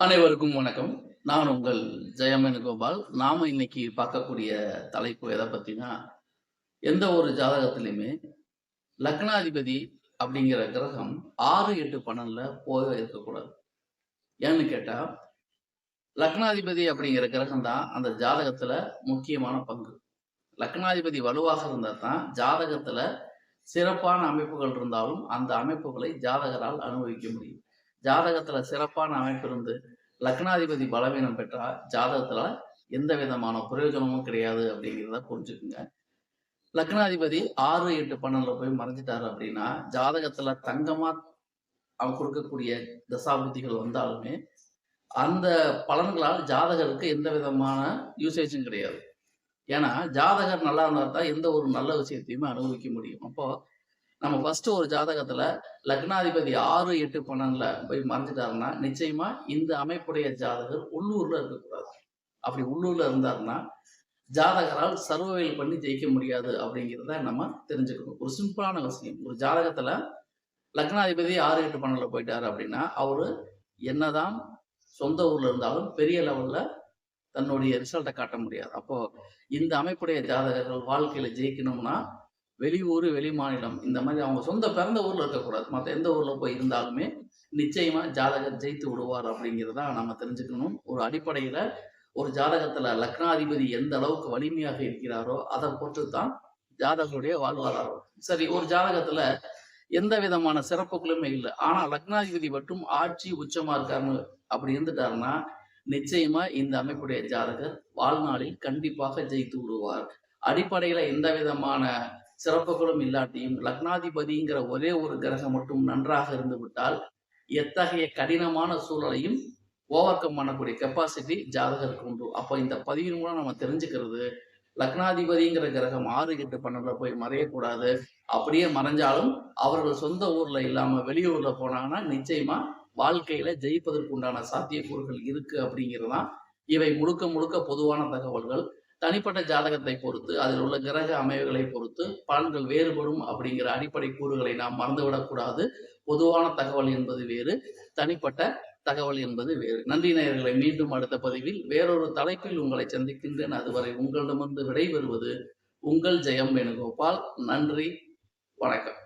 அனைவருக்கும் வணக்கம். நான் உங்கள் ஜெயம் வேணுகோபால். நாம இன்னைக்கு பார்க்கக்கூடிய தலைப்பு எத பத்தினா, எந்த ஒரு ஜாதகத்திலயுமே லக்னாதிபதி அப்படிங்கிற கிரகம் 6, 8, 12ல போக இருக்கக்கூடாது. ஏன்னு கேட்டா, லக்னாதிபதி அப்படிங்கிற கிரகம் தான் அந்த ஜாதகத்துல முக்கியமான பங்கு. லக்னாதிபதி வலுவாக இருந்தா தான் ஜாதகத்துல சிறப்பான அமைப்புகள் இருந்தாலும், அந்த அமைப்புகளை ஜாதகரால் அனுபவிக்க முடியும். ஜாதகத்துல சிறப்பான அமைப்பு இருந்து லக்னாதிபதி பலவீனம் பெற்றா ஜாதகத்துல எந்த விதமான பிரயோஜனமும் கிடையாது அப்படிங்கிறத புரிஞ்சுக்குங்க. லக்னாதிபதி 6, 8, 12ல போய் மறைஞ்சிட்டாரு அப்படின்னா ஜாதகத்துல தங்கமா அவர் கொடுக்கக்கூடிய தசாபுத்திகள் வந்தாலுமே அந்த பலன்களால் ஜாதகருக்கு எந்த விதமான யூசேஜும் கிடையாது. ஏன்னா ஜாதகர் நல்லா இருந்தா தான் எந்த ஒரு நல்ல விஷயத்தையுமே அனுபவிக்க முடியும். அப்போ நம்ம ஃபர்ஸ்ட் ஒரு ஜாதகத்துல லக்னாதிபதி 6, 8, 12ல போய் மறைஞ்சிட்டாருன்னா நிச்சயமா இந்த அமைப்புடைய ஜாதகர் உள்ளூர்ல இருக்கக்கூடாது. அப்படி உள்ளூர்ல இருந்தாருன்னா ஜாதகரால் சர்வைவல் பண்ணி ஜெயிக்க முடியாது அப்படிங்கிறத நம்ம தெரிஞ்சுக்கணும். ஒரு சிம்பிளான விஷயம். ஒரு ஜாதகத்துல லக்னாதிபதி 6, 8, 12ல போயிட்டாரு அப்படின்னா அவரு என்னதான் சொந்த ஊர்ல இருந்தாலும் பெரிய லெவல்ல தன்னுடைய ரிசல்ட்டை காட்ட முடியாது. அப்போ இந்த அமைப்புடைய ஜாதகர்கள் வாழ்க்கையில ஜெயிக்கணும்னா வெளியூர், வெளி மாநிலம் இந்த மாதிரி அவங்க சொந்த பிறந்த ஊர்ல இருக்கக்கூடாது. மற்ற எந்த ஊர்ல போய் இருந்தாலுமே நிச்சயமா ஜாதகர் ஜெயித்து விடுவார் அப்படிங்கிறத நம்ம தெரிஞ்சுக்கணும். ஒரு அடிப்படையில ஒரு ஜாதகத்துல லக்னாதிபதி எந்த அளவுக்கு வலிமையாக இருக்கிறாரோ அதை பொறுத்து தான் ஜாதகருடைய வாழ்வாதாரம். சரி, ஒரு ஜாதகத்துல எந்த விதமான சிறப்புகளுமே இல்லை, ஆனா லக்னாதிபதி மட்டும் ஆட்சி உச்சமா இருக்காருன்னு அப்படி இருந்துட்டாருன்னா நிச்சயமா இந்த அமைப்புடைய ஜாதகர் வாழ்நாளில் கண்டிப்பாக ஜெயித்து விடுவார். அடிப்படையில எந்த விதமான சிறப்புகளும் இல்லாட்டியும் லக்னாதிபதிங்கிற ஒரே ஒரு கிரகம் மட்டும் நன்றாக இருந்து விட்டால் எத்தகைய கடினமான சூழலையும் ஓவர் கம் பண்ணக்கூடிய கெப்பாசிட்டி ஜாதகருக்கு உண்டு. அப்போ இந்த பதிவின் மூலம் நம்ம தெரிஞ்சுக்கிறது, லக்னாதிபதிங்கிற கிரகம் 6, 8, 12ல போய் மறையக்கூடாது. அப்படியே மறைஞ்சாலும் அவர்கள் சொந்த ஊர்ல இல்லாம வெளியூர்ல போனாங்கன்னா நிச்சயமா வாழ்க்கையில ஜெயிப்பதற்கு உண்டான சாத்தியக்கூறுகள் இருக்கு அப்படிங்கிறதுதான் இவை முழுக்க முழுக்க பொதுவான தகவல்கள். தனிப்பட்ட ஜாதகத்தை பொறுத்து அதில் உள்ள கிரக அமைவுகளை பொறுத்து பலன்கள் வேறுபடும் அப்படிங்கிற அடிப்படை கூறுகளை நாம் மறந்துவிடக்கூடாது. பொதுவான தகவல் என்பது வேறு, தனிப்பட்ட தகவல் என்பது வேறு. நன்றி நேயர்களை, மீண்டும் அடுத்த பதிவில் வேறொரு தலைப்பில் உங்களை சந்திக்கின்றேன். அதுவரை உங்களிடமிருந்து விடைபெறுவது உங்கள் ஜெயம் வேணுகோபால். நன்றி, வணக்கம்.